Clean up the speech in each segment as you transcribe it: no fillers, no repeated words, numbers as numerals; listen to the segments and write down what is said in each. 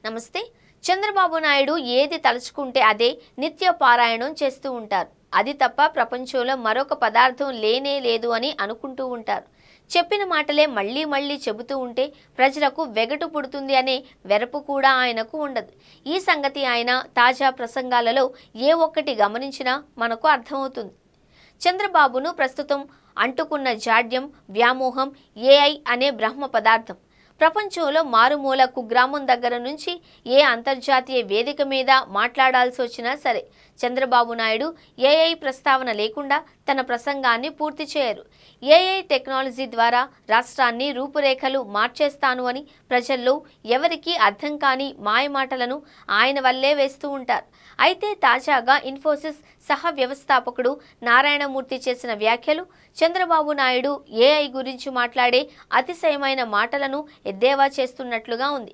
నమస్తే. చంద్రబాబు నాయుడు ఏది తలుచుకుంటే అదే నిత్య పారాయణం చేస్తూ ఉంటారు. అది తప్ప ప్రపంచంలో మరొక పదార్థం లేనే లేదు అని అనుకుంటూ ఉంటారు. చెప్పిన మాటలే మళ్ళీ మళ్ళీ చెబుతూ ఉంటే ప్రజలకు వెగటు పుడుతుంది అనే వెరపు కూడా ఆయనకు ఉండదు. ఈ సంగతి ఆయన తాజా ప్రసంగాలలో ఏ ఒక్కటి గమనించినా మనకు అర్థమవుతుంది. చంద్రబాబును ప్రస్తుతం అంటుకున్న జాడ్యం, వ్యామోహం ఏఐ అనే బ్రహ్మ పదార్థం. ప్రపంచంలో మారుమూల కుగ్రామం దగ్గర నుంచి ఏ అంతర్జాతీయ వేదిక మీద మాట్లాడాల్సి వచ్చినా సరే చంద్రబాబు నాయుడు ఏఐ ప్రస్తావన లేకుండా తన ప్రసంగాన్ని పూర్తి చేయరు. ఏఐ టెక్నాలజీ ద్వారా రాష్ట్రాన్ని రూపురేఖలు మార్చేస్తాను అని ప్రజల్లో ఎవరికీ అర్థం కాని మాయమాటలను ఆయన వల్లే వేస్తూ ఉంటారు. అయితే తాజాగా ఇన్ఫోసిస్ సహ వ్యవస్థాపకుడు నారాయణమూర్తి చేసిన వ్యాఖ్యలు చంద్రబాబు నాయుడు ఏఐ గురించి మాట్లాడే అతిశయమైన మాటలను ఎద్దేవా చేస్తున్నట్లుగా ఉంది.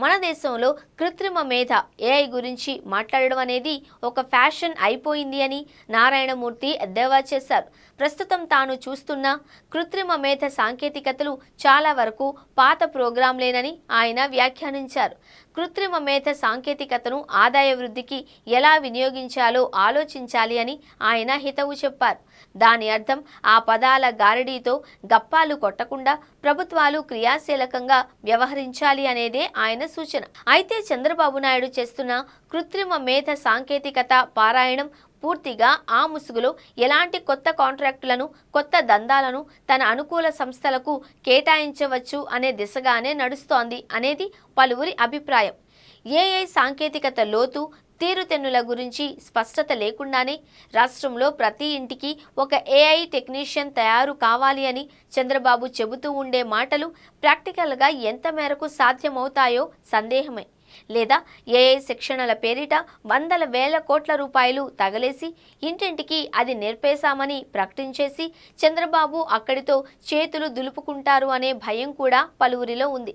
మన దేశంలో కృత్రిమ మేధ ఏఐ గురించి మాట్లాడడం అనేది ఒక ఫ్యాషన్ అయిపోయింది అని నారాయణమూర్తి ఎద్దేవా చేశారు. ప్రస్తుతం తాను చూస్తున్న కృత్రిమ మేధ సాంకేతికతలు చాలా వరకు పాత ప్రోగ్రాంలేనని ఆయన వ్యాఖ్యానించారు. కృత్రిమ మేధ సాంకేతికతను ఆదాయ వృద్ధికి ఎలా వినియోగించాలో ఆలోచించాలి అని ఆయన హితవు చెప్పారు. దాని అర్థం ఆ పదాల గారడీతో గప్పాలు కొట్టకుండా ప్రభుత్వాలు క్రియాశీలకంగా వ్యవహరించాలి అనేదే ఆయన సూచన. అయితే చంద్రబాబు నాయుడు చేస్తున్న కృత్రిమ మేధ సాంకేతికత పారాయణం పూర్తిగా ఆ ముసుగులో ఎలాంటి కొత్త కాంట్రాక్టులను, కొత్త దందాలను తన అనుకూల సంస్థలకు కేటాయించవచ్చు అనే దిశగానే నడుస్తోంది అనేది పలువురి అభిప్రాయం. ఏఐ సాంకేతికత లోతు, తీరుతెన్నుల గురించి స్పష్టత లేకుండానే రాష్ట్రంలో ప్రతి ఇంటికి ఒక ఏఐ టెక్నీషియన్ తయారు కావాలి అని చంద్రబాబు చెబుతూ ఉండే మాటలు ప్రాక్టికల్గా ఎంత మేరకు సాధ్యమవుతాయో సందేహమే. లేదా ఏఐ శిక్షణల పేరిట వందల వేల కోట్ల రూపాయలు తగలేసి ఇంటింటికి అది నేర్పేశామని ప్రకటించేసి చంద్రబాబు అక్కడితో చేతులు దులుపుకుంటారు అనే భయం కూడా పలువురిలో ఉంది.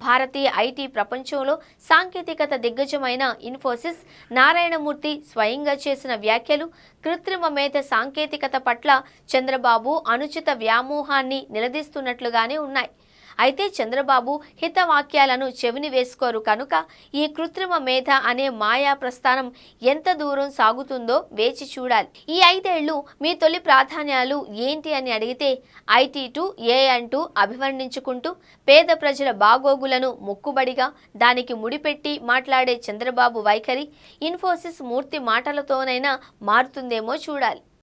భారతీయ ఐటీ ప్రపంచంలో సాంకేతికత దిగ్గజమైన ఇన్ఫోసిస్ నారాయణమూర్తి స్వయంగా చేసిన వ్యాఖ్యలు కృత్రిమ మేధ సాంకేతికత పట్ల చంద్రబాబు అనుచిత వ్యామోహాన్ని నిలదీస్తున్నట్లుగానే ఉన్నాయి. అయితే చంద్రబాబు హితవాక్యాలను చెవిని వేసుకోరు కనుక ఈ కృత్రిమ మేధ అనే మాయా ప్రస్థానం ఎంత దూరం సాగుతుందో వేచి చూడాలి. ఈ 5 ఏళ్లు మీ తొలి ప్రాధాన్యాలు ఏంటి అని అడిగితే ఐటీ టు ఏఐ అంటూ అభివర్ణించుకుంటూ పేద ప్రజల బాగోగులను మొక్కుబడిగా దానికి ముడిపెట్టి మాట్లాడే చంద్రబాబు వైఖరి ఇన్ఫోసిస్ మూర్తి మాటలతోనైనా మారుతుందేమో చూడాలి.